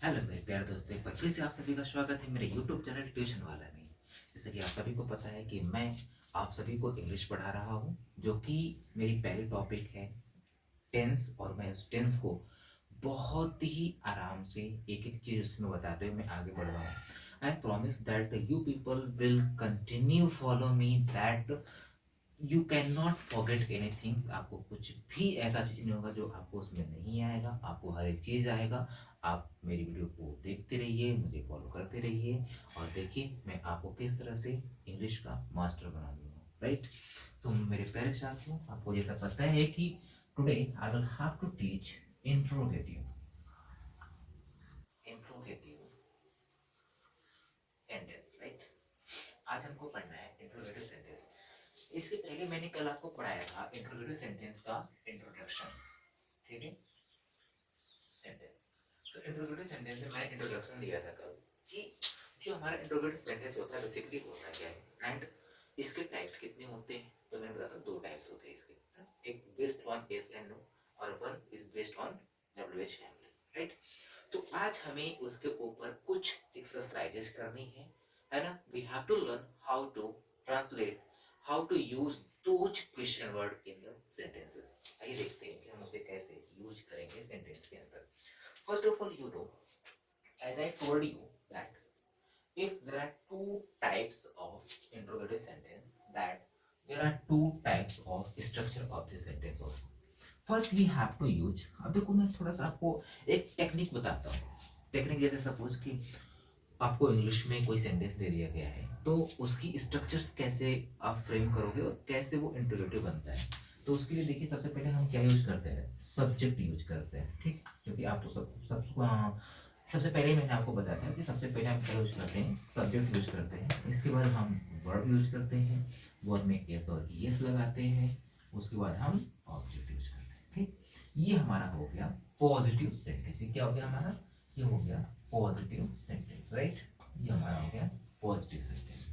Hello मेरे प्यारे दोस्तों, एक बार फिर से आप सभी का स्वागत है मेरे यूट्यूब चैनल ट्यूशन वाला में। जैसे कि आप सभी को पता है कि मैं आप सभी को इंग्लिश पढ़ा रहा हूँ, जो कि मेरी पहली टॉपिक है टेंस। और मैं उस टेंस को बहुत ही आराम से एक एक चीज़ उसमें बताते हुए मैं आगे बढ़ रहा हूँ। I promise that you people will continue follow me, that you can not forget anything. आपको कुछ भी ऐसा चीज नहीं होगा जो आपको उसमें नहीं आएगा, आपको हर एक चीज आएगा। आप मेरी वीडियो को देखते रहिए, मुझे फॉलो करते रहिए, और देखिए मैं आपको किस तरह से इंग्लिश का मास्टर बना दूंगा, राइट। तो मेरे प्यारे साथियों, आपको जैसा पता है कि today I will have to teach interrogative interrogative sentence, right. आज हमको पढ़ना है इंट्रोगेटिव सेंटेंस। इसके पहले मैंने कल आपको पढ़ाया था इंट्रोगेटिव सेंटेंस का इंट्रोडक्शन, ठीक है। सेंटेंस, तो इंट्रोगेटिव सेंटेंस में मैंने इंट्रोडक्शन दिया था कल कि जो हमारा इंट्रोगेटिव सेंटेंस होता है बेसिकली होता क्या है एंड इसके टाइप्स कितने होते हैं। तो मैंने बताया था दो टाइप्स होते हैं इसके, एक based on yes and no और one is based on W H family, right. तो आज हमें उसके ऊपर कुछ एक्सरसाइजेस करनी है ना। We have to learn how to translate, how to use those question word in the sentences. आइए देखते हैं कि हम उसे कैसे यूज करेंगे सेंटेंस के अंदर। First of all, you know, as I told you that if there are two types of interrogative sentence, that there are two types of structure of the sentence also. First we have to use, अब देखो मैं थोड़ा सा आपको एक technique बताता हूँ। Technique जैसे सपोज कि आपको इंग्लिश में कोई सेंटेंस दे दिया गया है, तो उसकी स्ट्रक्चर्स कैसे आप फ्रेम करोगे और कैसे वो इंट्रोगेटिव बनता है। तो उसके लिए देखिए सबसे पहले हम क्या यूज करते हैं, सब्जेक्ट यूज करते हैं, ठीक। क्योंकि आपको सबसे पहले मैंने आपको बताया था कि सबसे पहले हम क्या यूज करते हैं, सब्जेक्ट यूज करते हैं। इसके बाद हम वर्ब यूज करते हैं, वर्ब में एस और ईएस लगाते हैं। उसके बाद हम ऑब्जेक्ट यूज करते हैं, ठीक। ये हमारा हो गया पॉजिटिव सेंटेंस। ये क्या हो गया हमारा, ये हो गया पॉजिटिव सेंटेंस, राइट। ये हमारा हो गया पॉजिटिव सेंटेंस।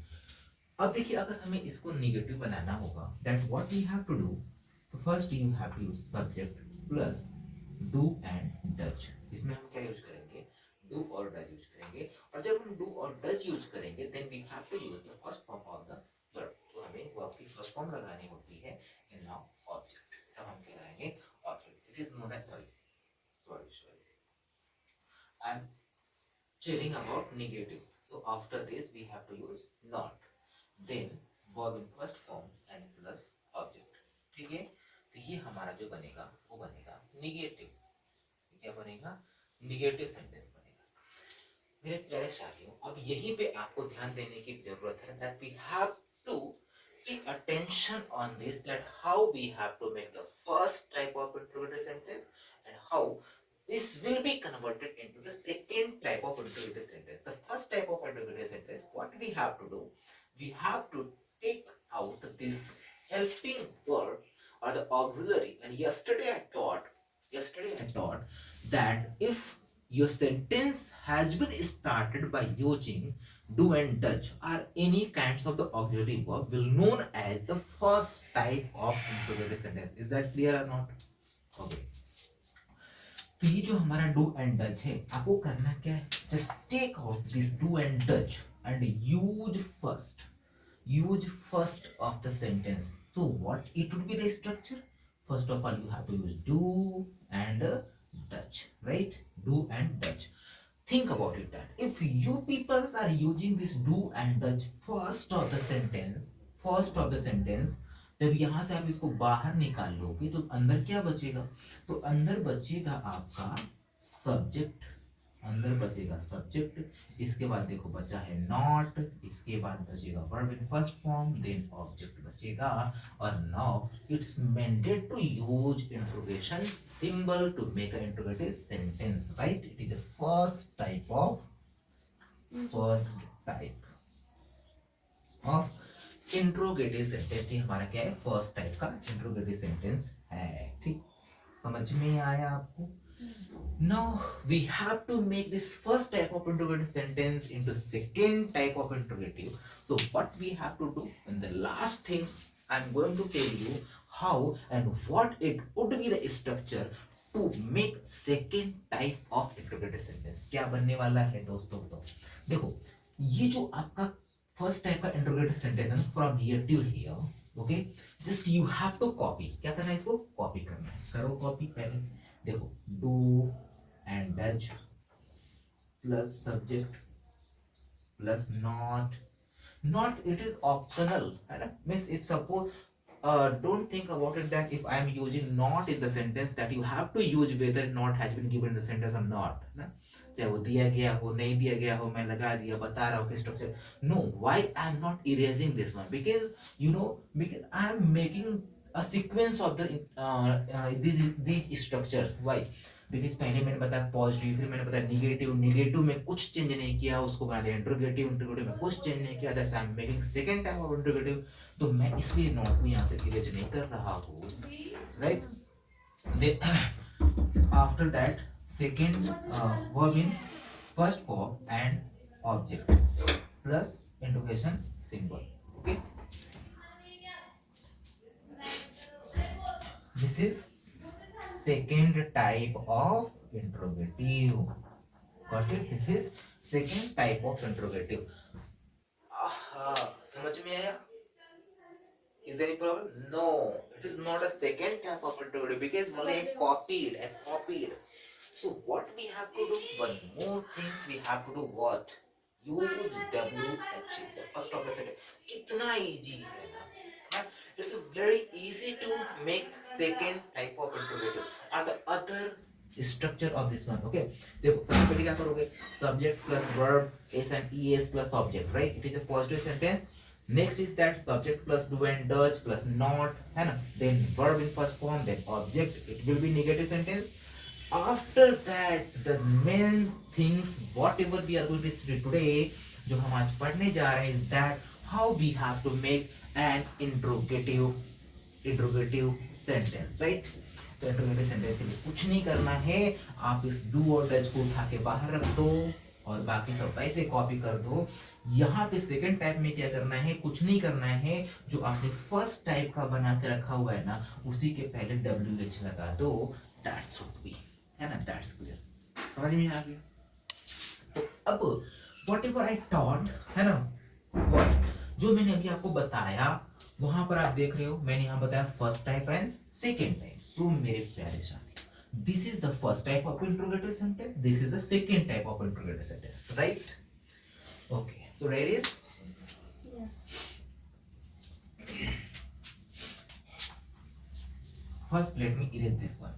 अब देखिए अगर हमें इसको निगेटिव बनाना होगा, that what we have to do. तो first you have to use subject plus do and does. इसमें हम क्या यूज करेंगे, डू और डच यूज करेंगे। और जब हम डू और डच यूज करेंगे then we have to use the first form of the verb. तो हमें वर्ब की फर्स्ट फॉर्म लगानी होती है इन नाउ ऑब्जेक्ट। तब हम क्या लगाएंगे, object. It is known as, sorry sorry sorry, I am telling about negative. So after this we have to use not, then verb in first form and plus object, ठीक है। तो ये हमारा जो बनेगा वो बनेगा निगेटिव। क्या बनेगा, निगेटिव सेंटेंस बनेगा। मेरे प्यारे साथियों, अब यहीं पे आपको ध्यान देने की जरूरत है, that we have to pay attention on this, that how we have to make the first type of interrogative sentence and how this will be converted into the second type of interrogative sentence. The first type of interrogative sentence, what we have to do, we have to take out this helping verb or the auxiliary. And yesterday I taught that if your sentence has been started by using do and does or any kinds of the auxiliary verb will known as the first type of interrogative sentence. Is that clear or not? Okay. तो ये जो हमारा do and Dutch है, आपको करना क्या है, just take out this do and does and use first of the sentence. तो what it would be the structure, first of all you have to use do and does, right. Do and does, think about it, that if you people are using this do and dutch first of the sentence, जब यहां से आप इसको बाहर निकाल लोगे तो अंदर क्या बचेगा, तो अंदर बचेगा आपका सब्जेक्ट, अंदर बचेगा सब्जेक्ट। इसके बाद देखो बचा है नॉट, इसके बाद बचेगा verb in first form, then object बचेगा। और now it's mandate to use interrogation symbol to make a interrogative sentence, right. It is the first type of interrogative sentence. ये हमारा क्या है, फर्स्ट टाइप का इंट्रोगेटिव सेंटेंस है, ठीक। समझ में आया आपको। Now we have to make this first type of interrogative sentence into second type of interrogative. So what we have to do in the last things, I'm going to tell you how and what it would be the structure to make second type of interrogative sentence क्या बनने वाला है दोस्तों? तो देखो, ये जो आपका फर्स्ट टाइप का इंट्रोगेटिव सेंटेंस है from here to here, okay, just you have to copy. क्या करना है? इसको कॉपी करना है। करो कॉपी। पहले देखो, do and does plus subject plus not. Not it is optional, है ना? Means if suppose don't think about it that if I am using not in the sentence, that you have to use whether not has been given in the sentence or not, ना? चाहे वो दिया गया हो, नहीं दिया गया हो, मैं लगा दिया, बता रहा हूँ कि structure. No, why I am not erasing this one? Because you know, because I am making a sequence of the these structures. Why? Because पहले मैंने बताया पॉजिटिव, फिर मैंने बताया निगेटिव, निगेटिव में कुछ चेंज नहीं किया, उसको बना दिया इंट्रोगेटिव, इंट्रोगेटिव में कुछ चेंज नहीं किया, that's I am making second type of interrogative. तो मैं इसलिए नॉट को यहाँ से इरेज नहीं कर रहा हूँ, right? Then after that second verb in first form and object plus interrogation symbol, okay? This is second type of interrogative. Got it? This is second type of interrogative. समझ में आया? Is there any problem? No, it is not a second type of interrogative because only I copied. So what we have to do? One more thing we have to do. What? Use WH. The first of the sentence. कितना easy है ना? It's very easy to make second type of interrogative or the other structure of this one, okay? देखो, सबसे पहले क्या करोगे? Subject plus verb, s and es plus object, right? It is a positive sentence. Next is that subject plus do and does plus not, है ना? Then verb in first form, then object. It will be negative sentence. After that, the main things whatever we are going to study today, जो हम आज पढ़ने जा रहे हैं, is that how we have to make an interrogative sentence, right? तो interrogative sentence के लिए कुछ नहीं करना है, आप इस डू और डज को उठा के बाहर रख दो और बाकी सब ऐसे कॉपी कर दो। यहाँ पे सेकंड टाइप में क्या करना है? कुछ नहीं करना है, जो आपने फर्स्ट टाइप का बना के रखा हुआ है ना, उसी के पहले WH लगा दो, दैट शुड बी, है ना? दैट्स क्लियर, समझ में आ गया? तो अब व्हाटएवर आई टॉट, है ना, व्हाट जो मैंने अभी आपको बताया, वहां पर आप देख रहे हो, मैंने यहाँ बताया first type and second type. तो मेरे प्यारे साथी, this is the first type of interrogative sentence, this is the second type of interrogative sentence, right? Okay, so ready? Yes. First, let me erase this one.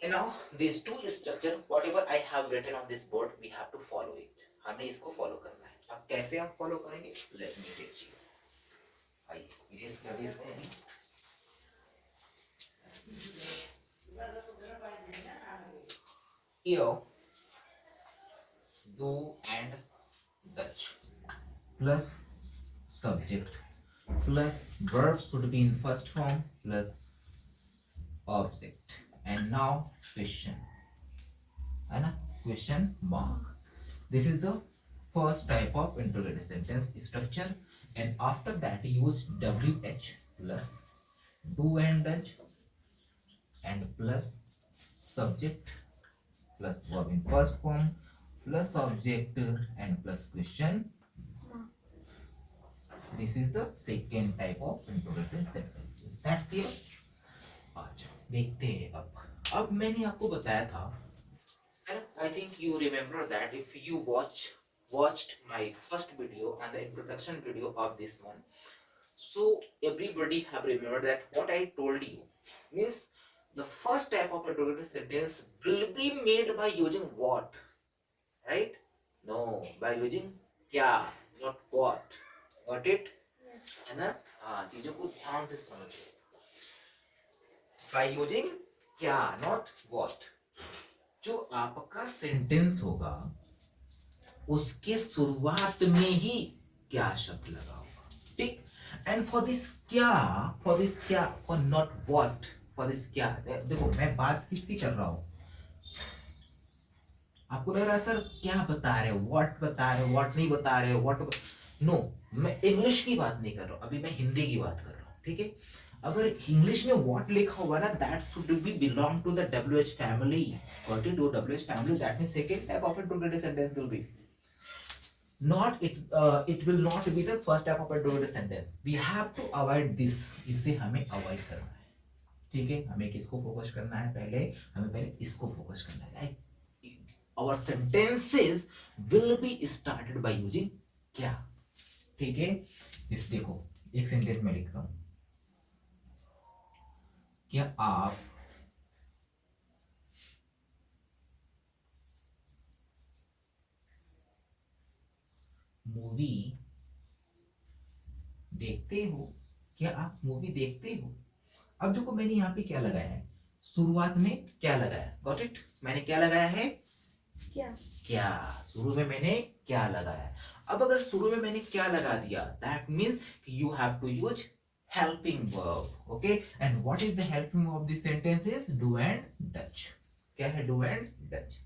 And now, these two structure, whatever I have written on this board, we have to follow it. हमें इसको follow करना है। अब कैसे हम follow करेंगे? Let me teach you. आइए, erase कर दी इसको नहीं। Here, do and Dutch plus subject plus verb should be in first form plus object, and now question, है ना? Question mark. This is the first type of interrogative sentence structure, and after that use WH plus do and does and plus subject plus verb in first form plus object and plus question. This is the second type of interrogative sentence. Is that clear? अच्छा, देखते हैं अब मैंने आपको बताया था, I think you remember that if you watched my first video and the introduction video of this one, so everybody have remembered that what I told you means the first type of interrogative sentence will be made by using what, right? No, by using क्या, not what. Got it? Yes. है ना? हाँ, चीजों को ध्यान से समझिए। By using क्या, not what. जो आपका सेंटेंस होगा उसके शुरुआत में ही क्या शब्द लगा होगा, ठीक? एंड फॉर दिस क्या, for not what, for this क्या। देखो, मैं बात किसकी कर रहा हूं? आपको लग रहा है सर क्या बता रहे हो, व्हाट बता रहे हो, व्हाट नहीं बता रहे हो, व्हाट नो, मैं इंग्लिश की बात नहीं कर रहा हूं, अभी मैं हिंदी की बात कर रहा हूं, ठीक है? अगर इंग्लिश में व्हाट लिखा हुआ ना, that should be belong to the WH family. Got it? WH family, that means second type of interrogative sentence will be not it. It will not be the first type of interrogative sentence. We have to avoid this. इसे हमें avoid करना है. ठीक है, हमें किसको focus करना है? हमें पहले इसको फोकस करना है. Like our sentences will be started by using क्या. ठीक है, इस देखो एक सेंटेंस में लिख रहा हूं, क्या आप मूवी देखते हो? क्या आप मूवी देखते हो? अब देखो मैंने यहाँ पे क्या लगाया है, शुरुआत में क्या लगाया. Got it? मैंने क्या लगाया है? क्या. शुरू में मैंने क्या लगाया. अब अगर शुरू में मैंने क्या लगा दिया, that means you have to use helping verb. Okay, and what is the helping verb of this sentence is do and does. क्या है? Do and does.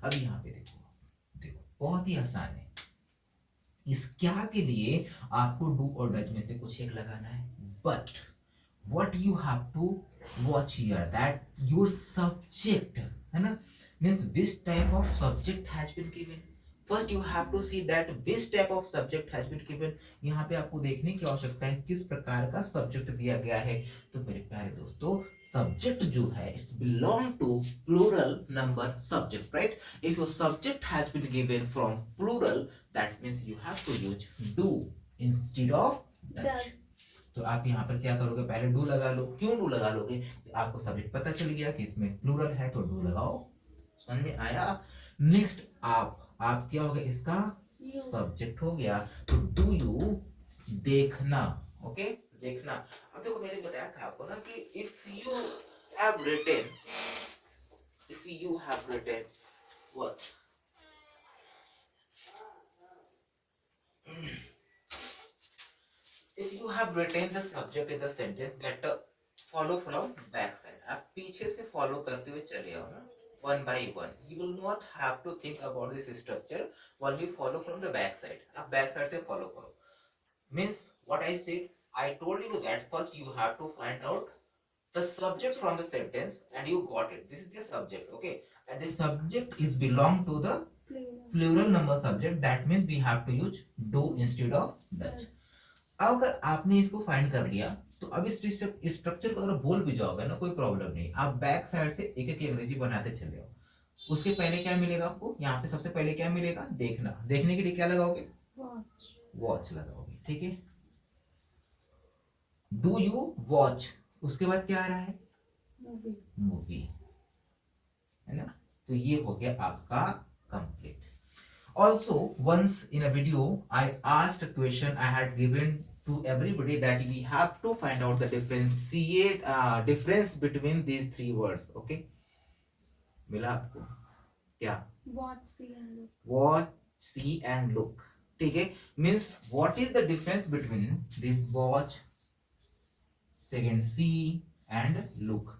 अब यहाँ पे देखो, बहुत ही आसान है. इस क्या के लिए आपको डू और डच में से कुछ एक लगाना है, but what you have to watch here that your subject है ना, means which type of subject has been given. First you have to see that which type of subject has been given. यहाँ पे आपको देखने की आवश्यकता है किस प्रकार का सब्जेक्ट दिया गया है. तो मेरे प्यारे दोस्तों, सब्जेक्ट जो है it's belong to plural number subject, right. If your subject has been given from plural, that means you have to use do instead of does. तो आप यहाँ पर क्या करोगे? पहले डू लगा लो. क्यों डू लगा लोगे? आपको सब्जेक्ट पता चल गया कि इसमें प्लूरल है तो डू लगाओ. समझ में आया? नेक्स्ट आप क्या हो गया? इसका सब्जेक्ट हो गया. तो डू यू देखना. ओके, देखना. अब देखो मैंने बताया था आपको ना कि if you have written what, if you have written the subject in the sentence that follow from back side, आप पीछे से follow करते हुए चले आओ ना, one by one. You will not have to think about this structure while you follow from the back side. आप back side से follow करो. Means what I said, I told you that first you have to find out the subject from the sentence and you got it. This is the subject, okay? And the subject is belong to the plural number subject. That means we have to use do instead of does. अब अगर आपने इसको find कर लिया तो अब इस structure को अगर बोल भी जाओगे ना, कोई प्रॉब्लम नहीं. आप बैक साइड से एक एक अंग्रेजी बनाते चले आओ. उसके पहले क्या मिलेगा आपको? यहाँ पे सबसे पहले क्या मिलेगा? देखना. देखने के लिए क्या लगाओगे? वॉच लगाओगे. ठीक है, डू यू वॉच. उसके बाद क्या आ रहा है? मूवी. है ना. तो ये हो गया आपका complete. Also, once in a video, I asked a question I had given to everybody that we have to find out the difference between these three words. Okay? मिला आपको क्या? Watch, see and look. Watch, see and look. ठीक है? Means what is the difference between this watch, second see and look?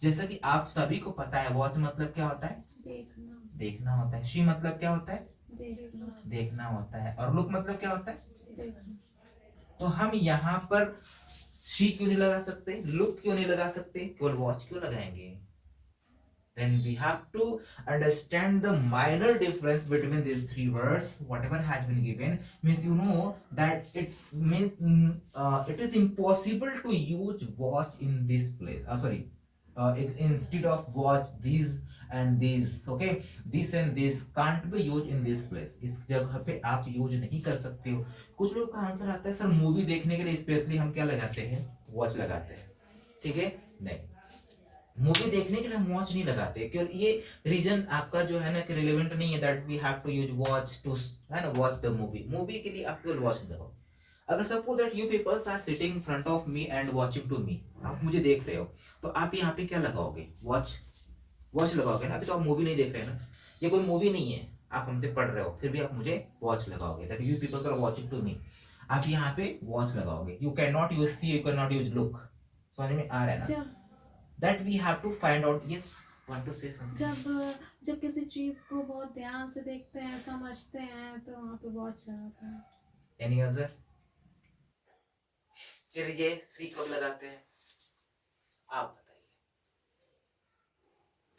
जैसा कि आप सभी को पता है, watch मतलब क्या होता है? देखना. देखना होता है. see मतलब क्या होता है? देखना होता है. और लुक मतलब क्या होता है? देखना. तो हम यहाँ पर शी क्यों नहीं लगा सकते? लुक क्यों नहीं लगा सकते? केवल वॉच क्यों लगाएंगे? Then we have to understand the minor difference between these three words. Whatever has been given means you know that it means it is impossible to use watch in this place. Instead of watch, these and these, okay, this and this can't be used in this place. इस जगह पे आप use नहीं कर सकते हो. कुछ लोग का आंसर आता है सर मूवी देखने के लिए स्पेशली हम क्या लगाते हैं? वॉच लगाते हैं. ठीक है, नहीं, मूवी देखने के लिए हम वॉच नहीं लगाते क्योंकि ये रीजन आपका जो है ना कि रिलेवेंट नहीं है. That we have to use watch to, है ना, वॉच द मूवी. मूवी के लिए आप केवल वॉच लगाओ. अगर suppose that you peoples are sitting in front of me and watching to me, आप मुझे देख रहे हो, तो आप यहाँ पे क्या लगाओगे? वॉच लगाओगे ना. अभी तो आप मूवी नहीं देख रहे हैं ना, ये कोई मूवी नहीं है, आप हमसे पढ़ रहे हो, फिर भी आप मुझे वॉच लगाओगे. That you peoples are watching to me, आप यहाँ पे वॉच लगाओगे. You can not use see, you can not use look. समझ में आ रहा है ना? That we have to find out. Yes, want to say something. जब किसी चीज को बहुत ध्यान से देखते हैं, समझते हैं, तो वहाँ पे वॉच लगाते हैं. Any other? फिर ये सी कब लगाते हैं? आप बताइए,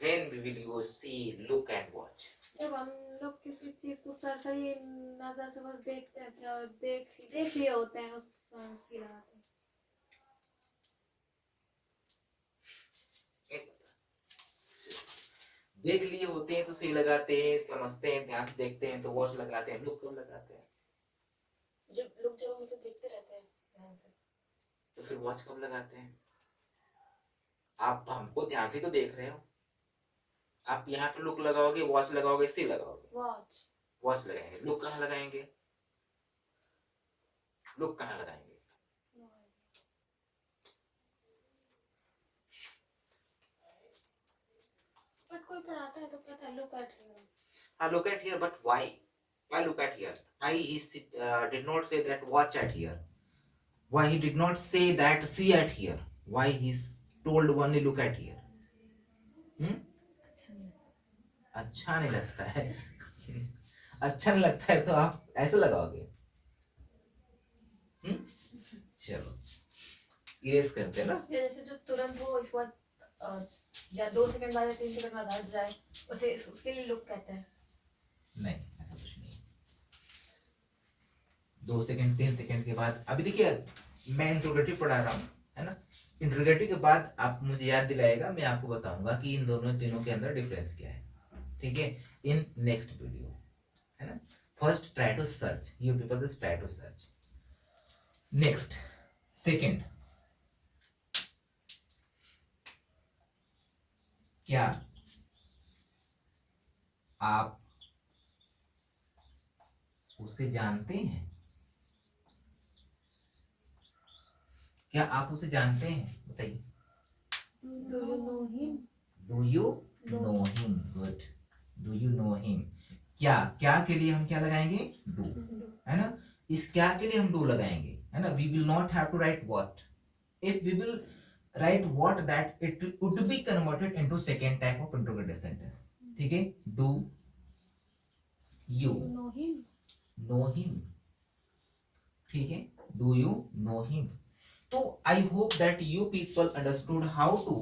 when will you see, look and watch? जब हम लोग किसी चीज को सरसरी नजर से बस देखते हैं तो देख लिए होते हैं उस सी लगाते हैं। देख लिए होते हैं तो सी लगाते हैं, समझते हैं, ध्यान से देखते हैं तो वॉच लगाते हैं, लुक कब लगाते हैं? जब हम उसे देखते रहते हैं ध्यान से, तो फिर वॉच कब लगाते हैं? आप हमको ध्यान से तो देख रहे हो, आप यहाँ पे लुक लगाओगे, वॉच लगाओगे, सी लगाओगे, वॉच लगाएंगे, लुक कहाँ लगाएंगे? लुक कहाँ लगाएंगे? बट कोई पढ़ाता है तो कहता है look at here. Look at here, but why? Why look at here? Why he did not say that watch at here? Why he did not say that see at here? Why he told only look at here? Hmm? अच्छा नहीं लगता है। अच्छा नहीं लगता है तो आप ऐसे लगाओगे। चलो इरेज करते हैं ना। जैसे जो तुरंत हो इसके बाद या 2 सेकंड बाद या 3 सेकंड बाद हट जाए उसे उसके लिए लुक कहते हैं। नहीं, ऐसा कुछ नहीं। 2 सेकंड 3 सेकंड के बाद, अभी देखिए मैं इंट्रोगेटिव पढ़ा रहा हूँ, है ना। इंट्रोगेटिव के बाद आप मुझे याद दिलाएगा, मैं आपको बताऊंगा कि इन दोनों तीनों के अंदर डिफरेंस क्या है, ठीक है, इन नेक्स्ट वीडियो, है ना। First try to search, you people just try to search. Next second, क्या आप उसे जानते हैं? क्या आप उसे जानते हैं? बताइए। Do you know him? Do you know him? Good, do you know him. क्या के लिए हम क्या लगाएंगे? डू, है ना। इस क्या के लिए हम डू लगाएंगे, है ना। We will not have to write what. If we will write what, that it would be converted into second type of interrogative sentence, ठीक है। Do you know him? No him, ठीक है, डू यू नो हिम। तो I hope that you people understood how to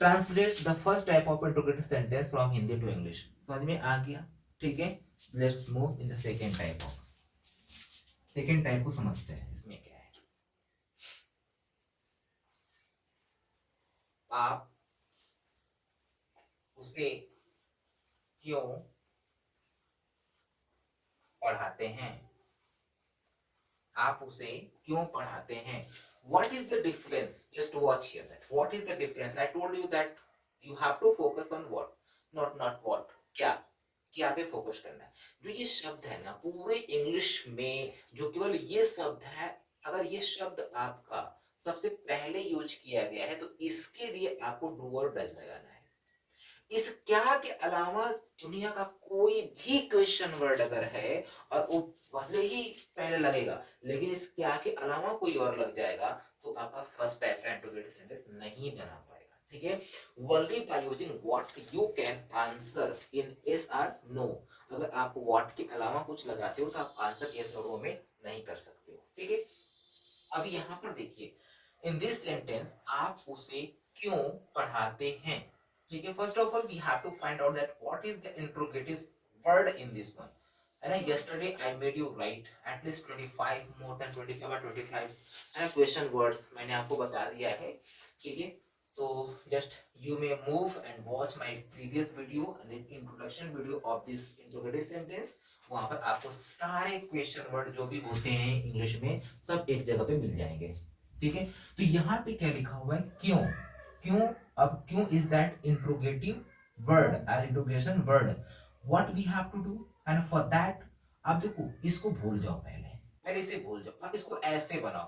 translate the first type of interrogative sentence from Hindi to English. समझ में आ गया, ठीक है। Let's move in the second type of, second type को समझते हैं, इसमें क्या है। आप उसे क्यों पढ़ाते हैं? आप उसे क्यों पढ़ाते हैं? What is the difference? Just watch here that. What is the difference? I told you that you have to focus on what, not what. क्या पे फोकस करना है। जो ये शब्द है ना पूरे इंग्लिश में, जो केवल ये शब्द है, अगर ये शब्द आपका सबसे पहले यूज किया गया है तो इसके लिए आपको डू और डज लगाना है। इस क्या के अलावा दुनिया का कोई भी क्वेश्चन वर्ड अगर है और वो भले ही पहले लगेगा, लेकिन इस क्या के अलावा कोई और लग जाएगा तो आपका फर्स्ट टाइप का इंट्रोगेटिव सेंटेंस नहीं बना पाएगा, ठीक है। Only by using what you can answer in yes और नो। अगर आप व्हाट के अलावा कुछ लगाते हो तो आप आंसर यस और नो में नहीं कर सकते हो, ठीक है। अब यहाँ पर देखिए, इन दिस सेंटेंस आप उसे क्यों पढ़ाते हैं, ठीक है। First of all we have to find out that what is the interrogative word in this one, है ना। yesterday I made you write at least 25, more than 25 or 25, है ना, क्वेश्चन वर्ड्स मैंने आपको बता दिया है, ठीक है। तो just you may move and watch my previous video, introduction video of this interrogative sentence. वहां पर आपको सारे क्वेश्चन वर्ड जो भी होते हैं इंग्लिश में सब एक जगह पे मिल जाएंगे, ठीक है। तो यहाँ पे क्या लिखा हुआ है? क्यों। क्यों, अब क्यों इज दैट इंट्रोगेटिव वर्ड और interrogation word. What we have to do, and for that आप देखो इसको भूल जाओ, पहले इसे भूल जाओ। आप इसको ऐसे बनाओ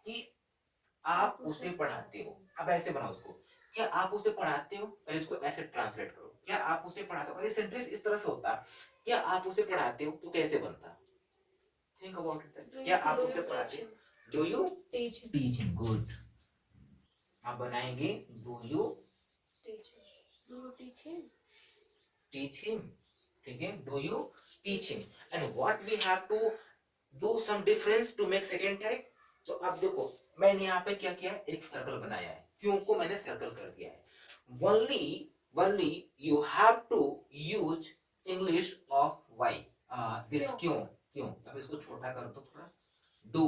कि आप उसे पढ़ाते हो। अब ऐसे बनाओ उसको, क्या आप उसे पढ़ाते हो, पहले इसको ऐसे ट्रांसलेट करो, क्या आप उसे पढ़ाते हो। अगर सेंटेंस इस तरह से होता, क्या आप उसे पढ़ाते हो, तो कैसे बनता? Think about it. क्या आप उसे पढ़ाते हो? Do you teach him? Good. आप बनाएंगे डू यू टीच हिम, ठीक है। Do you teach him, and what we have to do some difference to make second type. तो अब देखो मैंने यहाँ पे क्या किया, एक सर्कल बनाया है। क्यों को मैंने सर्कल कर दिया है। Only you have to use English of why, this क्यों। क्यों, अब इसको छोटा कर दो थोड़ा, डू,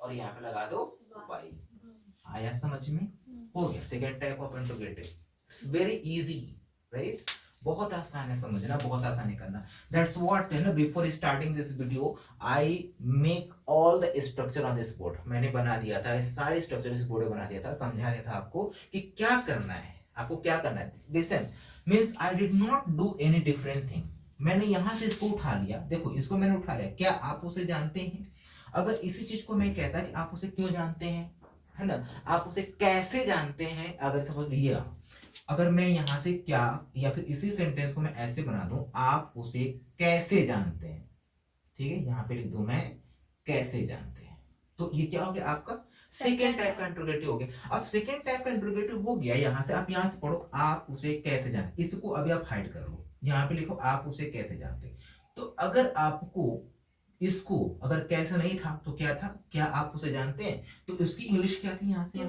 और यहाँ पे लगा दो वाई। आया समझ में? हो गया second type of interrogative. It's very easy, right? बहुत आसान है समझना, बहुत आसान है करना। That's what, you know, before starting this video I make all the structure on this board. मैंने बना दिया था, सारे स्ट्रक्चर इस बोर्ड में बना दिया था, समझा दिया था आपको कि क्या करना है, आपको क्या करना है। Listen, means I did not do any different things. मैंने यहां से इसको उठा लिया, देखो इसको मैंने उठा लिया, क्या आप उसे जानते हैं? अगर इसी चीज को मैं कहता कि आप उसे क्यों जानते हैं, है ना, आप उसे कैसे जानते हैं, अगर सपोज ये, अगर मैं यहां से क्या, या फिर इसी सेंटेंस को मैं ऐसे बना दूं, आप उसे कैसे जानते हैं, ठीक है, यहां पे लिख दूं मैं कैसे जानते हैं, तो ये क्या हो गया आपका सेकेंड टाइप का इंट्रोगेटिव हो गया। अब सेकेंड टाइप का इंट्रोगेटिव हो गया, यहां से आप यहां से पढ़ो, आप उसे कैसे जानते, इसको अभी आप हाइड कर लो, यहां पे लिखो आप उसे कैसे जानते। तो अगर आपको इसको अगर कैसे नहीं था तो क्या था, क्या आप उसे जानते हैं, तो इसकी इंग्लिश क्या थी, यहाँ से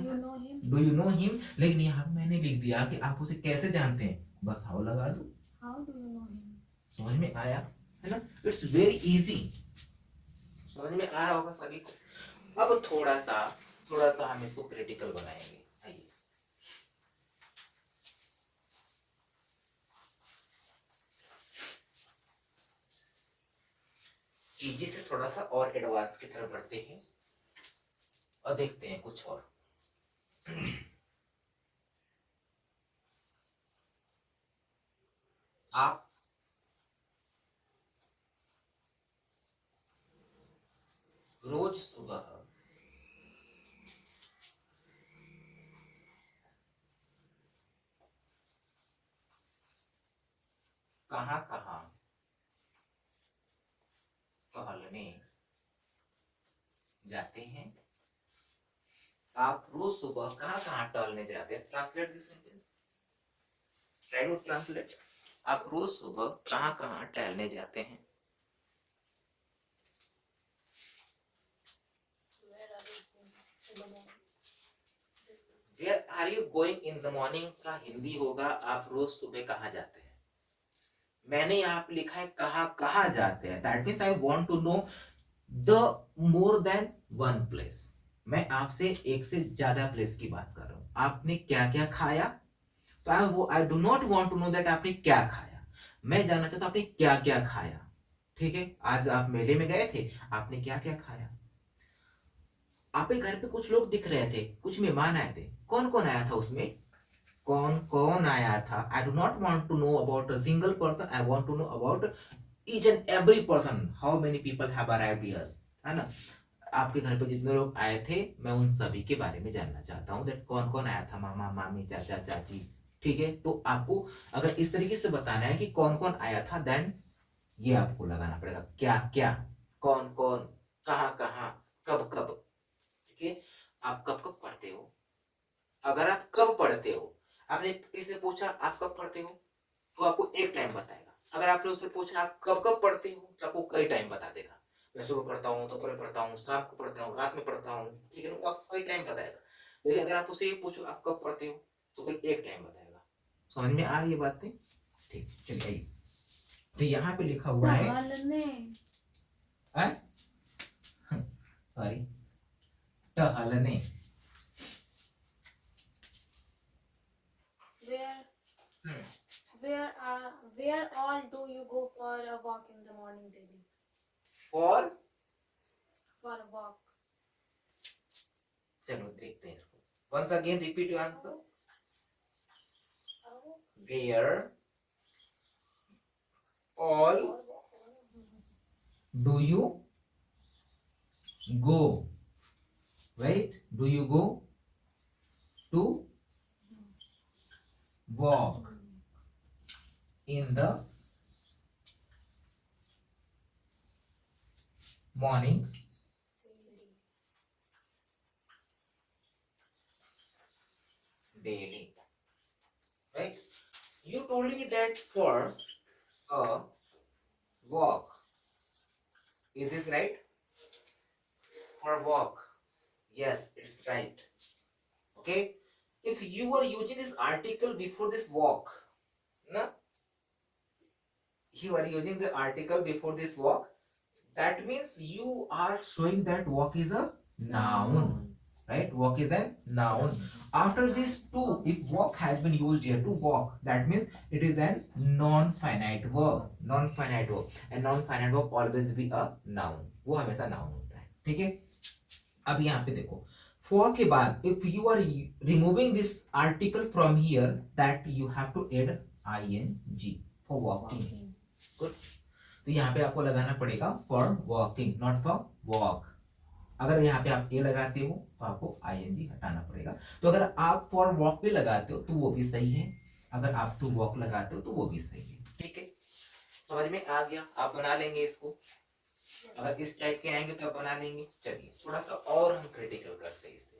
डू यू नो हिम, लेकिन यहाँ मैंने लिख दिया कि आप उसे कैसे जानते हैं, बस हाउ लगा दो, how do you know him. समझ में आया, है ना? इट्स वेरी इजी, समझ में आया होगा सभी को। अब थोड़ा सा हम इसको क्रिटिकल बनाएंगे। आइए, इजी से थोड़ा सा और एडवांस की तरफ बढ़ते हैं और देखते हैं कुछ और। आप रोज सुबह कहाँ कहाँ टहलने जाते हैं? आप रोज सुबह कहाँ कहाँ टहलने जाते हैं? Translate this sentence, try to translate. आप रोज सुबह कहाँ कहाँ टहलने जाते हैं? Where are you going in the morning का हिंदी होगा आप रोज सुबह कहाँ जाते हैं। मैंने यहाँ पे लिखा है कहाँ कहाँ जाते हैं, that means I want to know the more than one place. मैं आपसे एक से ज्यादा प्लेस की बात कर रहा हूँ। आपने क्या क्या खाया, तो I do not want to know that आपने क्या खाया, मैं जानना चाहता हूँ आपने क्या क्या खाया। ठीक है, आज आप मेले में गए थे, आपने क्या क्या खाया। आपके घर पे कुछ लोग दिख रहे थे, कुछ मेहमान आए थे, कौन कौन आया था उसमें, कौन कौन आया था। I do not want to know about a single person, I want to know about each and every person, how many people have arrived here, है ना। आपके घर पे जितने लोग आए थे मैं उन सभी के बारे में जानना चाहता हूँ, दैट कौन कौन आया था, मामा मामी चाचा चाची। ठीक है, तो आपको अगर इस तरीके से बताना है कि कौन कौन आया था, देन ये आपको लगाना पड़ेगा क्या क्या, कौन कौन, कहाँ कहाँ, कब कब। ठीक है, आप कब कब पढ़ते हो, अगर आप कब पढ़ते हो, आपने किसी से पूछा आप कब पढ़ते हो तो आपको एक टाइम बताएगा। अगर आपने उससे पूछा आप कब कब पढ़ते हो तो आपको कई टाइम बता देगा। मैं सुबह पढ़ता हूँ, दोपहर पढ़ता हूँ, शाम को पढ़ता हूँ, रात में पढ़ता हूँ, ठीक है ना, वो आपको कई टाइम बताएगा। लेकिन अगर आप उससे ये पूछो आप कब पढ़ते हो तो फिर एक टाइम बताएगा। समझ में आ रही है बातें? ठीक, चलिए आइए, तो यहाँ पे लिखा हुआ है सॉरी, टहलने। Where all do you go for a walk in the morning daily? For a walk. चलो देखते हैं इसको, once again repeat your answer. Where all do you go, right? Do you go to walk in the morning daily, right? You told me that for a walk, is this right? For walk, yes, it's right. Okay, if you are using this article before this walk, na, you are using the article before this walk, that means you are showing that walk is a noun, right? Walk is a noun. After this to, if walk has been used here to walk, that means it is an non-finite verb. Non-finite verb, and non-finite verb always be a noun. वो हमेशा noun होता है, ठीक है? अब यहाँ पे देखो, for के बाद if you are removing this article from here, that you have to add ing for walking. Good. तो यहाँ पे आपको लगाना पड़ेगा for walking, not for walk. अगर यहाँ पे आप ए लगाते हो तो आपको ing हटाना पड़ेगा. तो अगर आप for walk भी लगाते हो तो वो भी सही है, अगर आप to walk लगाते हो तो वो भी सही है. ठीक है, समझ में आ गया? आप बना लेंगे इसको. अगर इस टाइप के आएंगे तो आप बना लेंगे. चलिए थोड़ा सा और हम क्रिटिकल करते हैं इसे.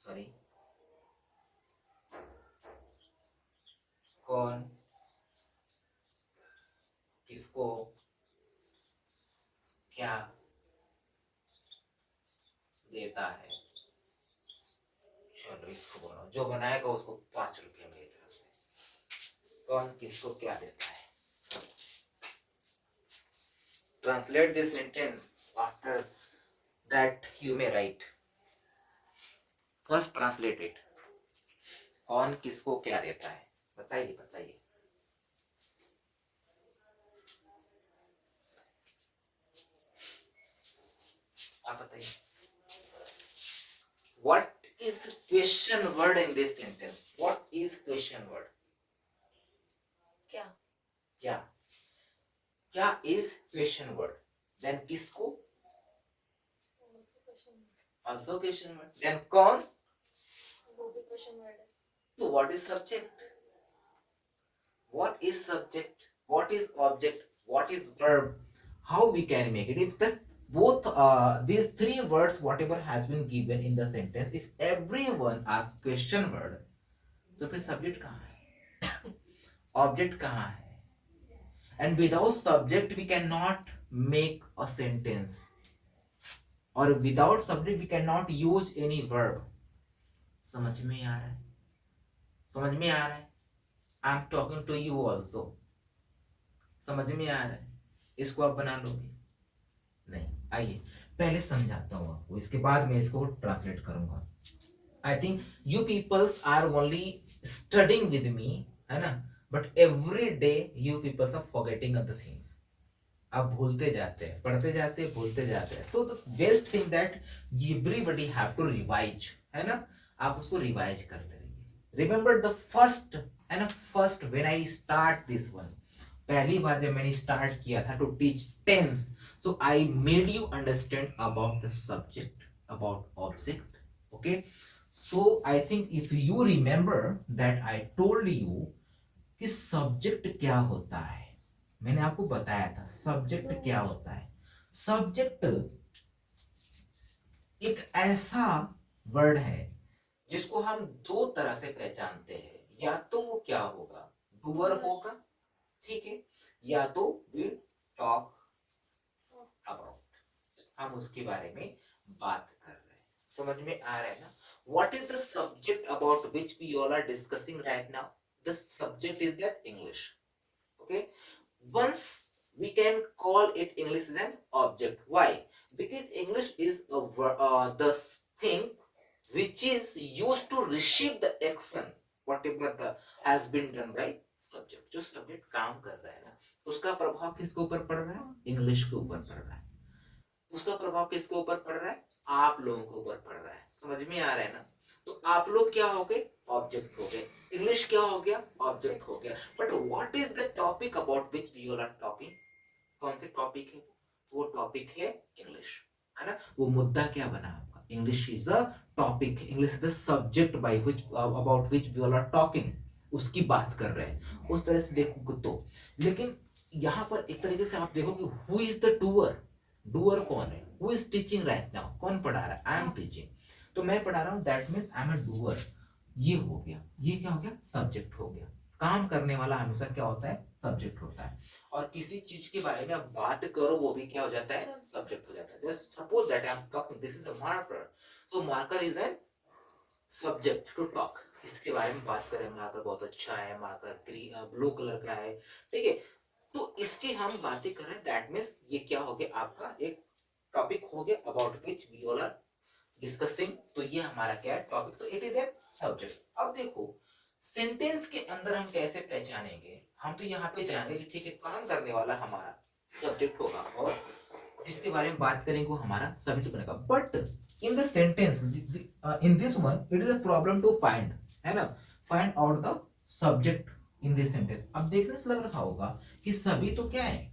सॉरी, कौन किसको क्या देता है? चलो इसको बनाओ, जो बनाएगा उसको 5 रुपया मेरी तरफ से. कौन किसको क्या देता है? Translate this sentence. After that you may right. First translate it. कौन किसको क्या देता है? बताइए बताइए. आप बताइए. What is question word in this sentence? What is question word? क्या? क्या? क्या is question word? Then किसको? Also question word. Then कौन? वो भी क्वेश्चन वर्ड है. So what is subject? What is subject? What is object? What is verb? How we can make it? It's the both these three words, whatever has been given in the sentence, if everyone are question word, तो फिर subject कहाँ है? Object कहाँ है? And without subject we cannot make a sentence, or without subject we cannot use any verb. समझ में आ रहा है? समझ में आ रहा है? I am talking to you also. समझ में आ रहा है? इसको आप बना लोगे? नहीं. आइए पहले समझाता हूँ आपको, इसके बाद मैं इसको ट्रांसलेट करूंगा. I think you peoples are only studying with me, है ना? But every day you peoples are forgetting other things. आप भूलते जाते हैं, पढ़ते जाते हैं, भूलते जाते हैं. तो the best thing that everybody have to revise, है ना? आप उसको रिवाइज करते रहिए. रिमेंबर द फर्स्ट, है ना? First when I start this one, पहली बार जब मैंने स्टार्ट किया था to teach tense, so I made you understand about the subject, about object. Okay, so I think if you remember that I told you कि subject क्या होता है, मैंने आपको बताया था subject क्या होता है. subject एक ऐसा वर्ड है जिसको हम दो तरह से पहचानते हैं. या तो वो क्या होगा? डूअर होगा, ठीक है, या तो विल टॉक अबाउट. हम उसके बारे में बात कर रहे हैं. समझ में आ रहा है ना? What is the subject about which we all are discussing right now? The subject is that English. Okay. Once we can call it English as an object. Why? Because English is the thing which is used to receive the action whatever the has been done by subject. जो subject काम कर रहा है ना, उसका प्रभाव किसके ऊपर पड़ रहा है? इंग्लिश के ऊपर पड़ रहा है. उसका प्रभाव किसके ऊपर पड़ रहा है? आप लोगों के ऊपर पड़ रहा है. समझ में आ रहा है ना? तो आप लोग क्या हो गए? ऑब्जेक्ट हो गए. इंग्लिश क्या हो गया? ऑब्जेक्ट हो गया. But what is the topic about which we are talking? कौन से टॉपिक है? वो टॉपिक है इंग्लिश, है ना? वो मुद्दा क्या बना आपका? English is a topic. English is the subject by which about which we are talking. उसकी बात कर रहे हैं. उस तरह से देखो तो. लेकिन यहाँ पर एक तरीके से आप देखो कि who is the doer. Doer कौन है? Who is teaching right now? कौन पढ़ा रहा है? I am teaching. तो मैं पढ़ा रहा हूँ, that means I am a doer. ये हो गया. ये क्या हो गया? सब्जेक्ट हो गया. काम करने वाला हमेशा क्या होता है? सब्जेक्ट होता है. और किसी चीज के बारे में आप बात करो वो भी क्या हो जाता है, सब्जेक्ट हो जाता है. Just suppose that I am talking, this is the marker. तो marker is an subject to talk. इसके बारे में बात करें, मार्कर बहुत अच्छा है, मार्कर ग्रीन ब्लू कलर का है, ठीक है. तो इसकी हम बातें कर रहे हैं, दैट मीन्स ये क्या हो गया, आपका एक टॉपिक हो गया about which we all are discussing. तो ये हमारा क्या है, टॉपिक. तो इट इज ए सब्जेक्ट. अब देखो सेंटेंस के अंदर हम कैसे पहचानेंगे. हम तो यहाँ पे जानेंगे कि ठीक है, काम करने वाला हमारा सब्जेक्ट होगा और जिसके बारे में बात करेंगे वो हमारा सब्जेक्ट बनेगा. But in the sentence, in this one it is a problem to find, है ना, find out the subject in this sentence. अब देखने से लग रहा होगा कि सभी तो क्या है,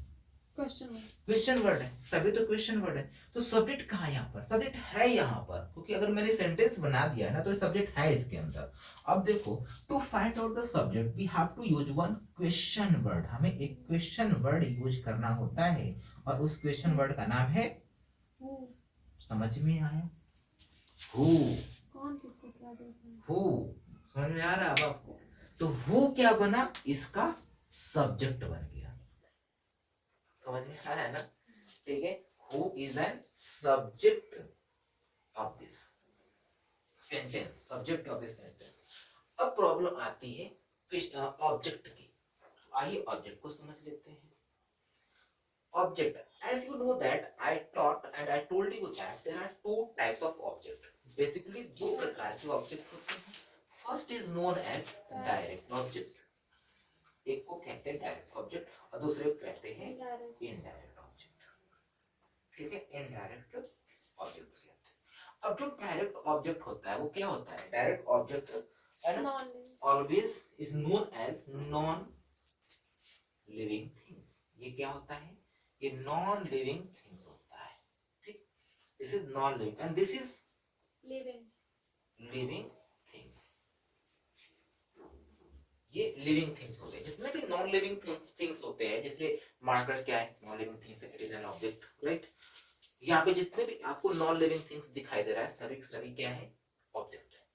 क्वेश्चन वर्ड है, सभी तो क्वेश्चन वर्ड है. तो सब्जेक्ट कहाँ है यहाँ पर, सब्जेक्ट है यहाँ पर, क्योंकि अगर मैंने सेंटेंस बना दिया है ना तो सब्जेक्ट है इसके अंदर. अब देखो, to find out the subject we have to use one question word. हमें एक क्वेश्चन वर्ड यूज करना होता है और उस क्वेश्चन वर्ड का नाम है, समझ में आया, हु. कौन किसको क्या देता है, हु समझ में आ रहा है अब आपको. तो हु क्या बना, इसका सब्जेक्ट बन गया. समझ में आ रहा है ना, ठीक है. Who is an subject of this sentence, subject of this sentence. अब प्रॉब्लम आती है ऑब्जेक्ट की. आइए ऑब्जेक्ट को समझ लेते हैं. Object, as you know that I taught and I told you that there are two types of object. Basically दो प्रकार के ऑब्जेक्ट होते हैं. First is known as direct object. एक को कहते हैं डायरेक्ट ऑब्जेक्ट और दूसरे को कहते हैं इनडायरेक्ट ऑब्जेक्ट. ठीक है, इनडायरेक्ट ऑब्जेक्ट कहते हैं. अब जो डायरेक्ट ऑब्जेक्ट होता है वो क्या होता है, डायरेक्ट ऑब्जेक्ट है ना, always is known as non living things. ये क्या होता है, ये नॉन लिविंग थिंग्स होता है. ठीक, this is non living and this is living things. ये लिविंग थिंग्स होते हैं. जितने भी नॉन लिविंग थिंग्स होते हैं, जैसे मार्कर क्या है, नॉन लिविंग थिंग्स है, it is an object, right. यहाँ पे जितने भी आपको नॉन लिविंग थिंग्स दिखाई दे रहा है, सभी सभी क्या है, ऑब्जेक्ट है.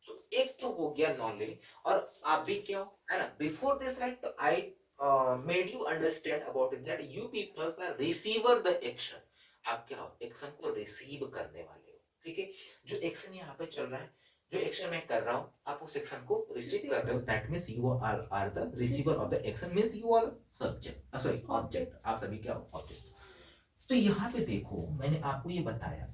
तो एक तो हो गया नॉन लिविंग. और आप भी क्या हो, है ना, before this right I made you understand about it that you people are receiver the action. आप क्या हो, एक्शन को रिसीव करने वाले हो. ठीक है, जो एक्शन यहाँ पे चल रहा है, जो एक्शन मैं कर रहा हूँ, आप उस एक्शन को रिसीव कर रहे हो. That means you are the receiver of the action, means you are subject, sorry object. आप सभी क्या हो, ऑब्जेक्ट. तो यहाँ पे देखो, मैंने आपको ये बताया,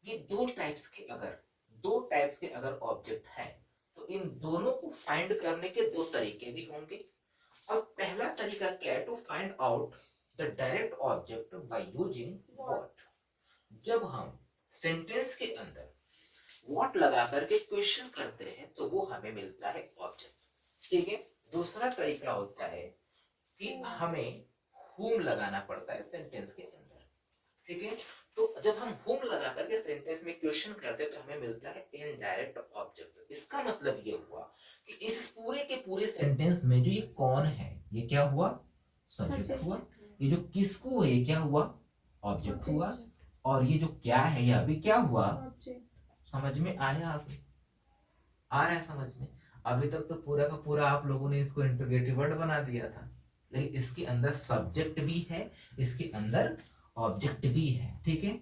ये दो टाइप्स के अगर ऑब्जेक्ट है तो इन दोनों को फाइंड करने के दो तरीके भी होंगे. अब पहला तरीका क्या है, to find out the direct object by using what. जब हम सेंटेंस के अंदर व्हाट लगा करके क्वेश्चन करते हैं तो वो हमें मिलता है ऑब्जेक्ट. ठीक है. दूसरा तरीका होता है कि हमें whom लगाना पड़ता है सेंटेंस के अंदर. ठीक है. तो जब हम whom लगा करके सेंटेंस में क्वेश्चन करते हैं तो हमें मिलता है इनडायरेक्ट ऑब्जेक्ट. इसका मतलब ये हुआ कि इस पूरे के पूरे सेंटेंस में जो ये कौन है, ये क्या हुआ, सब्जेक्ट हुआ. ये जो किसको है, ये क्या हुआ, ऑब्जेक्ट हुआ. और ये जो क्या है, ये अभी क्या हुआ, समझ में आया, आप आ रहा है समझ में. अभी तक तो पूरा का पूरा आप लोगों ने इसको इंटरोगेटिव वर्ड बना दिया था, लेकिन इसके अंदर सब्जेक्ट भी है, इसके अंदर ऑब्जेक्ट भी है. ठीक है.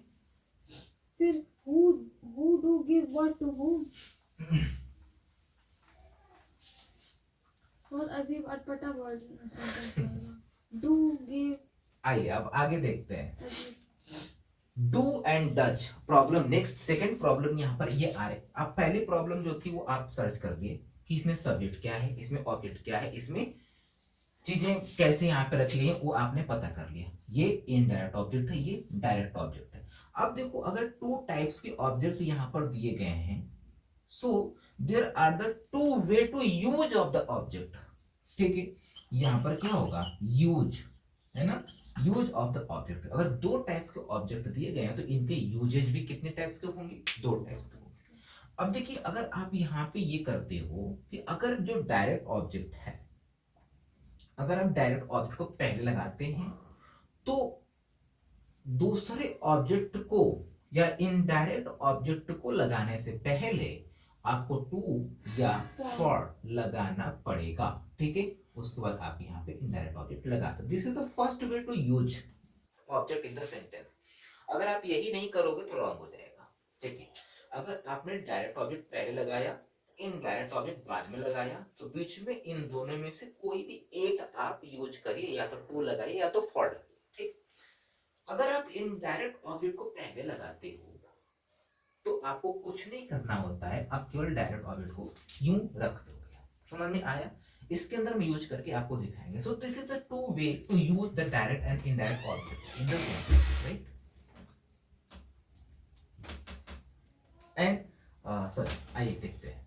फिर who do give what to whom? और अजीब अटपटा वर्ड डू गिव. आइए अब आगे देखते हैं. Do and Dutch problem. Next second problem यहाँ पर ये आ रहे. अब पहली प्रॉब्लम जो थी वो आप सर्च कर लिए कि इसमें सब्जेक्ट क्या है, इसमें ऑब्जेक्ट क्या है, इसमें चीजें कैसे यहाँ पे रखी गई हैं, वो आपने पता कर लिया. ये इनडायरेक्ट ऑब्जेक्ट है, ये डायरेक्ट ऑब्जेक्ट है. अब देखो, अगर टू टाइप्स के ऑब्जेक्ट यहाँ पर दिए गए हैं, so there are the two way to use of the object. ठीक है. यहाँ पर क्या होगा, यूज, है ना, यूज ऑफ द ऑब्जेक्ट. अगर दो टाइप्स के ऑब्जेक्ट दिए गए हैं तो इनके यूजेज भी कितने टाइप्स के होंगे, दो टाइप्स के होंगे. अब देखिए, अगर आप यहाँ पे ये करते हो कि अगर जो डायरेक्ट ऑब्जेक्ट है, अगर आप डायरेक्ट ऑब्जेक्ट को पहले लगाते हैं तो दूसरे ऑब्जेक्ट को या इनडायरेक्ट ऑब्जेक्ट को लगाने से पहले आपको टू या फॉर लगाना पड़ेगा. ठीक है. उसके बाद आप यहाँ पे इनडायरेक्ट ऑब्जेक्ट लगा सकते। This is the first way to use object in the sentence. अगर आप यही नहीं करोगे तो रॉन्ग हो जाएगा। ठीक है, अगर आपने डायरेक्ट ऑब्जेक्ट पहले लगाया, इनडायरेक्ट ऑब्जेक्ट बाद में लगाया, तो बीच में इन दोनों में से कोई भी एक आप यूज करिए, या तो टू लगाइए या तो फॉर लगाइए। ठीक, अगर आप इनडायरेक्ट ऑब्जेक्ट को पहले लगाते हो तो आपको कुछ नहीं करना होता है, आप केवल डायरेक्ट ऑब्जेक्ट को यूं रख दोगे। समझ में आया? इसके अंदर हम यूज करके आपको दिखाएंगे। So this is the two way to use the direct and indirect object in the sentence, right? And sorry, आइए देखते हैं।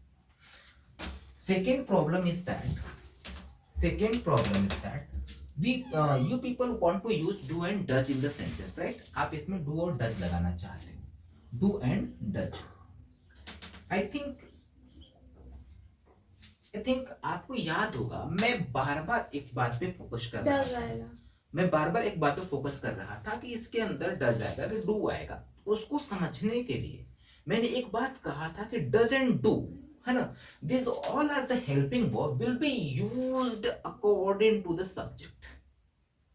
Second problem is that we you people want to use do and does in the sentence, right? आप इसमें do और does लगाना चाहते हो, do and does। I think आपको याद होगा, मैं बार बार एक बात पे फोकस कर रहा था, कि इसके अंदर डज आएगा कि डू आएगा। उसको समझने के लिए मैंने एक बात कहा था कि डज एंड डू, है ना, this all are the helping verb will be used according to the subject.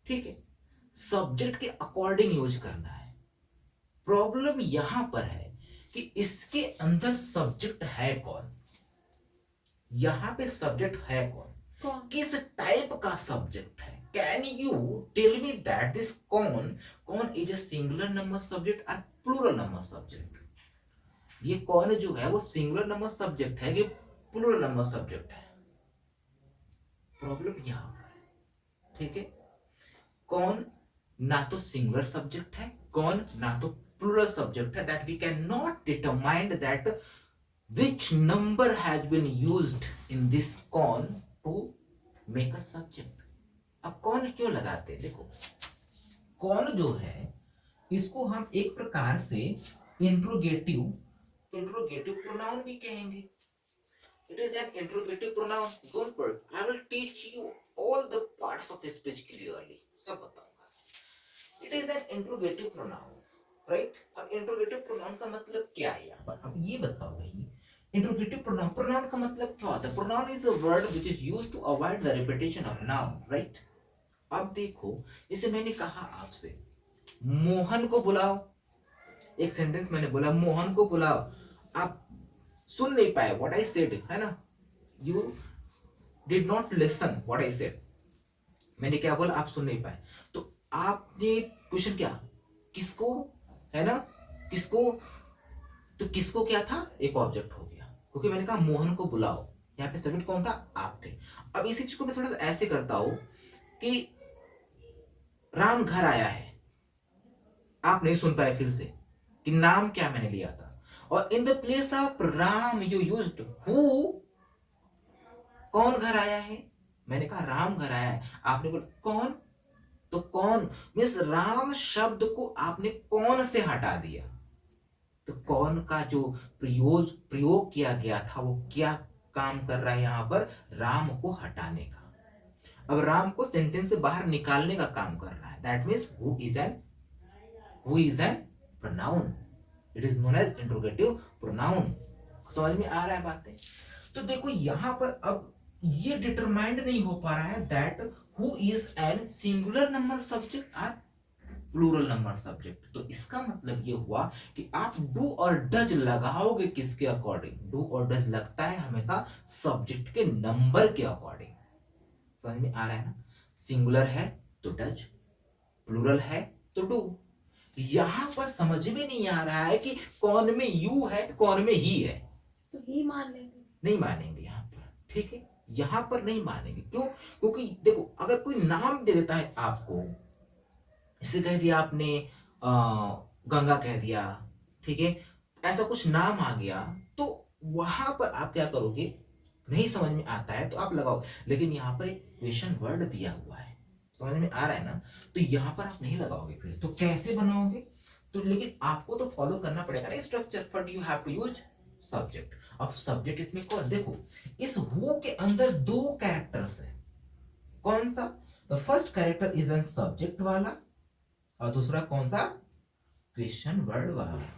ठीक है, सब्जेक्ट के अकॉर्डिंग यूज करना है। प्रॉब्लम यहां पर है कि इसके अंदर सब्जेक्ट है कौन, यहां पे सब्जेक्ट है कौन, किस टाइप का सब्जेक्ट है। Can you tell me that this कौन is a singular number subject और प्लूरल नंबर सब्जेक्ट? ये कौन जो है वो सिंगुलर नंबर सब्जेक्ट है कि प्लूरल नंबर सब्जेक्ट है? प्रॉब्लम यहां पर है। ठीक है, कौन ना तो सिंगुलर सब्जेक्ट है, कौन ना तो प्लूरल सब्जेक्ट है, that we can not determine that which number has been used in this con to make a subject। अब कौन क्यों लगाते हैं? देखो, कौन जो है इसको हम एक प्रकार से इंट्रोगेटिव प्रोनाउन भी कहेंगे। It is an interrogative pronoun. Don't worry, I will teach you all the parts of speech clearly, सब बताऊंगा। It is an interrogative pronoun, right? अब interrogative pronoun का मतलब क्या है यहाँ पर? अब ये बताओ भाई, इंट्रोगेटिव प्रोनाउन का मतलब क्या होता है? Pronoun is a word which is used to avoid the repetition of noun, right? अब देखो, इसे मैंने कहा आपसे मोहन को बुलाओ, एक सेंटेंस मैंने बोला मोहन को बुलाओ, आप सुन नहीं पाए व्हाट आई सेड, है ना? You did not listen what I said. मैंने क्या बोला, आप सुन नहीं पाए, तो आपने क्वेश्चन क्या, किसको, है ना, किसको? तो किसको क्या था, एक ऑब्जेक्ट हो गया, क्योंकि मैंने कहा मोहन को बुलाओ, यहाँ पे सब्जेक्ट कौन था, आप थे। अब इसी चीज को मैं थोड़ा सा ऐसे करता हूं कि राम घर आया है, आप नहीं सुन पाए फिर से कि नाम क्या मैंने लिया था, और in the place of Ram you used who. कौन घर आया है, मैंने कहा राम घर आया है, आपने बोला कौन, तो कौन मीन्स राम शब्द को आपने कौन से हटा दिया, तो कौन का जो प्रयोग किया गया था वो क्या काम कर रहा है यहाँ पर, राम को हटाने का। अब राम को सेंटेंस से बाहर निकालने का काम कर रहा है, that means who is an pronoun, it is known as interrogative pronoun. समझ में आ रहा है बातें? तो देखो यहाँ पर अब ये डिटरमाइंड नहीं हो पा रहा है that who is N singular number subject और प्लूरल नंबर सब्जेक्ट। तो इसका मतलब ये हुआ कि आप डू और डज लगाओगे किसके अकॉर्डिंग, डू और डज लगता है हमेशा सब्जेक्ट के नंबर के अकॉर्डिंग। समझ में आ रहा है ना? सिंगुलर है तो डज, प्लूरल है तो डू। यहां पर समझ में नहीं आ रहा है कि कौन में यू है कौन में ही है, तो ही मान लेंगे, नहीं मानेंगे यहाँ पर। ठीक है, यहां पर नहीं मानेंगे, क्यों? क्योंकि देखो, अगर कोई नाम दे देता है आपको, इसे कह दिया आपने गंगा कह दिया, ठीक है, ऐसा कुछ नाम आ गया, तो वहां पर आप क्या करोगे, नहीं समझ में आता है तो आप लगाओ, लेकिन यहाँ पर एक क्वेश्चन वर्ड दिया हुआ है, समझ में आ रहा है ना, तो यहाँ पर आप नहीं लगाओगे। फिर तो कैसे बनाओगे? तो लेकिन आपको तो फॉलो करना पड़ेगा ना structure, but you have to use subject. अब सब्जेक्ट इसमें कौन, देखो इस हु के अंदर दो कैरेक्टर्स है, कौन सा, the first character is an subject वाला और दूसरा कौन सा, क्वेश्चन वर्ड वाला।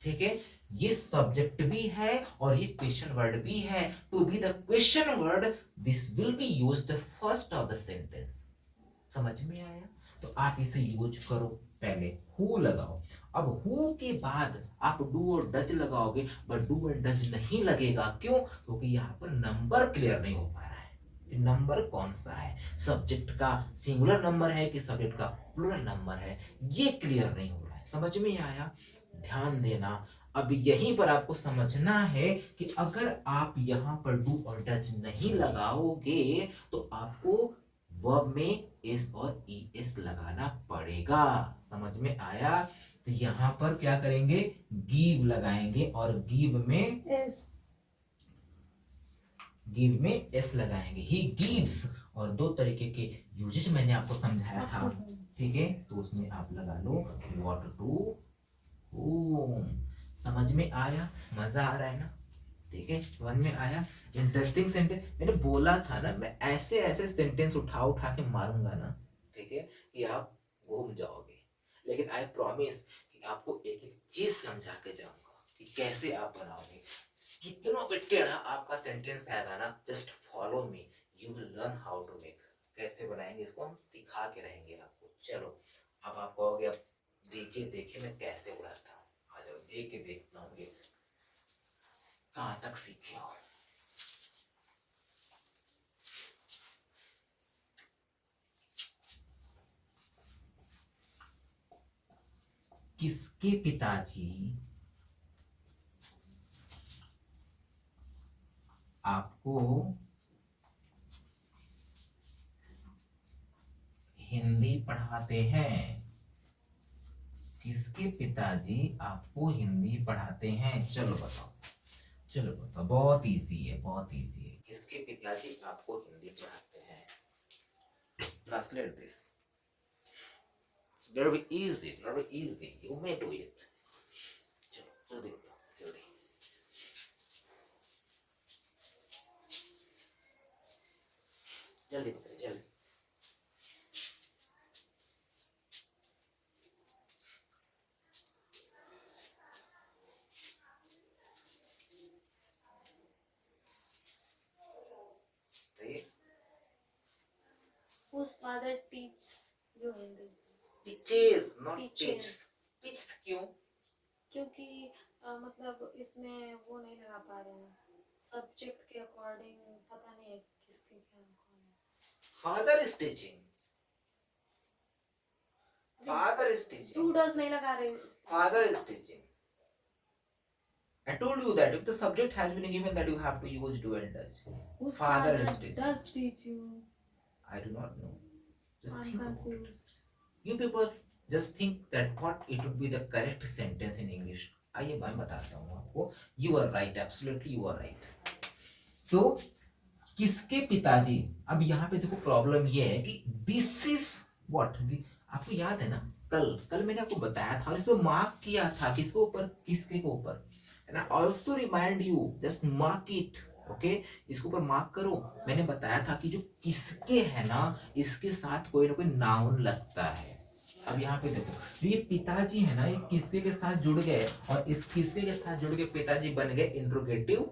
ठीक है, ये सब्जेक्ट भी है और ये क्वेश्चन वर्ड भी है। To be the question word this will be used first of the sentence. समझ में आया? तो आप इसे यूज करो। पहले हु लगाओ, अब हु के बाद आप डू और डज लगाओगे, बट डू और डज नहीं लगेगा। क्यों? क्योंकि यहाँ पर नंबर क्लियर नहीं हो पा रहा है कि नंबर कौन सा है, सब्जेक्ट का सिंगुलर नंबर है कि सब्जेक्ट का प्लूरल नंबर है, ये क्लियर नहीं हो रहा है। समझ में आया? ध्यान देना। अब यहीं पर आपको समझना है कि अगर आप यहाँ पर डू और डज नहीं लगाओगे तो आपको वर्ब में एस और ई एस लगाना पड़ेगा। समझ में आया? तो यहां पर क्या करेंगे, गिव लगाएंगे और गिव में एस लगाएंगे। ही गिव्स, और दो तरीके के यूजेस मैंने आपको समझाया था, ठीक है, तो उसमें आप लगा लो व्हाट टू होम। समझ में आया? मजा आ रहा है ना? ठीक है, समझ में आया? इंटरेस्टिंग सेंटेंस मैंने बोला था ना, मैं ऐसे ऐसे सेंटेंस उठा उठा के मारूंगा ना, ठीक है, कि आप घूम जाओगे। लेकिन आई प्रॉमिस कि आपको एक एक चीज समझा के जाऊंगा कि कैसे आप बनाओगे। कितना भी टेढ़ा आपका सेंटेंस आएगा ना, just follow me, you will learn how to make. कैसे बनाएंगे इसको हम सिखा के रहेंगे आपको। चलो, अब आप कहोगे अब दीजिए देखिए मैं कैसे उड़ाता हूँ। आ जाओ, देख के देखता हूँ ये कहाँ तक सीखे हो। किसके पिताजी आपको हिंदी पढ़ाते हैं? किसके पिताजी आपको हिंदी पढ़ाते हैं? चलो बताओ, चलो बताओ, बहुत इजी है, बहुत इजी है। किसके पिताजी आपको हिंदी पढ़ाते हैं? Translate this, it's very easy, very easy, you may do it. चलो जल्दी बताओ, जल्दी। जल्दी बताओ, जल्दी। Whose father teaches you Hindi? Teaches not teach. Teaches. Teach क्यों? क्योंकि मतलब इसमें वो नहीं लगा पा रहे हैं, सब्जेक्ट के अकॉर्डिंग पता नहीं है किसके क्या कौन है। Father is teaching, father is to teaching, does नहीं लगा रहे। Father is teaching. I told you that if the subject has been given that you have to use do and does. Whose Father father is teaching. does teach you? I do not know. Just I'm think about it. confused. You people just think that what it would be the correct sentence in English. आइए मैं बताता हूँ आपको. You are right, absolutely you are right. So किसके पिताजी, अब यहाँ पे देखो प्रॉब्लम ये है कि this is what, आपको याद है ना, कल मैंने आपको बताया था और इसमें मार्क किया था किसके ऊपर, किसके के ऊपर। And I also remind you, just mark it, okay? इसके ऊपर मार्क करो। मैंने बताया था कि जो किसके है ना, इसके साथ कोई ना कोई नाउन लगता है। अब यहाँ पे देखो, जो ये पिताजी है ना, ये किसके के साथ जुड़ गए और इस किसके के साथ जुड़ के पिताजी बन गए इंट्रोगेटिव।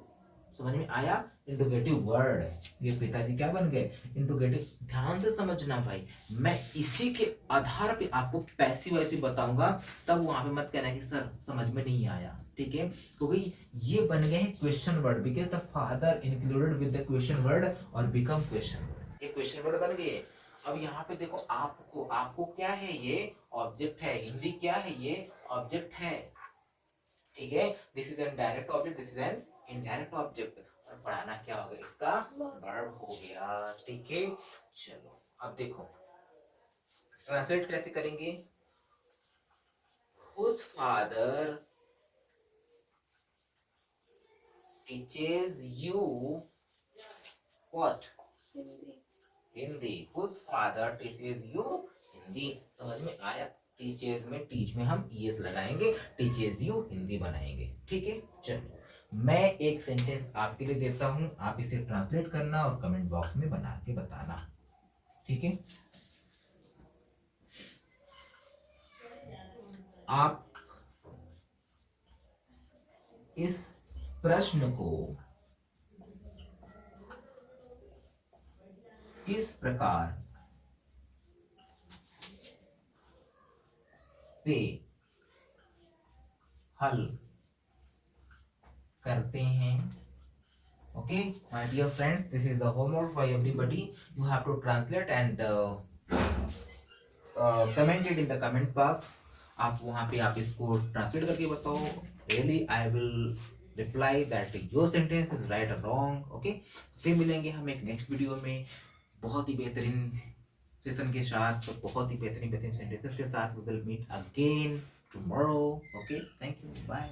समझ में आया? इंट्रोगेटिव वर्ड है ये, पिताजी क्या बन गए, इंट्रोगेटिव। ध्यान से समझना भाई, मैं इसी के आधार पे आपको पैसिव वैसे बताऊंगा, तब वहां पे मत कहना कि सर समझ में नहीं आया, ठीक है? क्योंकि ये बन गए हैं question word, because the father included with the question word और बिकम क्वेश्चन वर्ड, ये क्वेश्चन वर्ड बन गए। अब यहाँ पे देखो, आपको क्या है, ये ऑब्जेक्ट है, हिंदी क्या है, ये ऑब्जेक्ट है, ठीक है? This is an direct object, this is an indirect object, और पढ़ाना क्या होगा, इसका वर्ब हो गया, ठीक है? चलो अब देखो ट्रांसलेट कैसे करेंगे। Whose father teaches you what? Hindi. Whose father teaches you Hindi. समझ में आया? टीचेज में, टीच में हम ईएस लगाएंगे, टीचेज यू हिंदी बनाएंगे, ठीक है? चलो मैं एक सेंटेंस आपके लिए देता हूं, आप इसे ट्रांसलेट करना और कमेंट बॉक्स में बना के बताना, ठीक है? आप इस प्रश्न को किस प्रकार से हल करते हैं. Okay, my dear friends, this is the homework for everybody. You have to translate and comment it in the comment box. आप वहाँ पे आप इसको ट्रांसलेट करके बताओ. Really, I will reply that your sentence is right or wrong. Okay, फिर मिलेंगे हम एक नेक्स्ट वीडियो में बहुत ही बेहतरीन सेशन के साथ, तो बहुत ही बेहतरीन सेंटेंसेस के साथ. We will meet again tomorrow. Okay, thank you. Bye.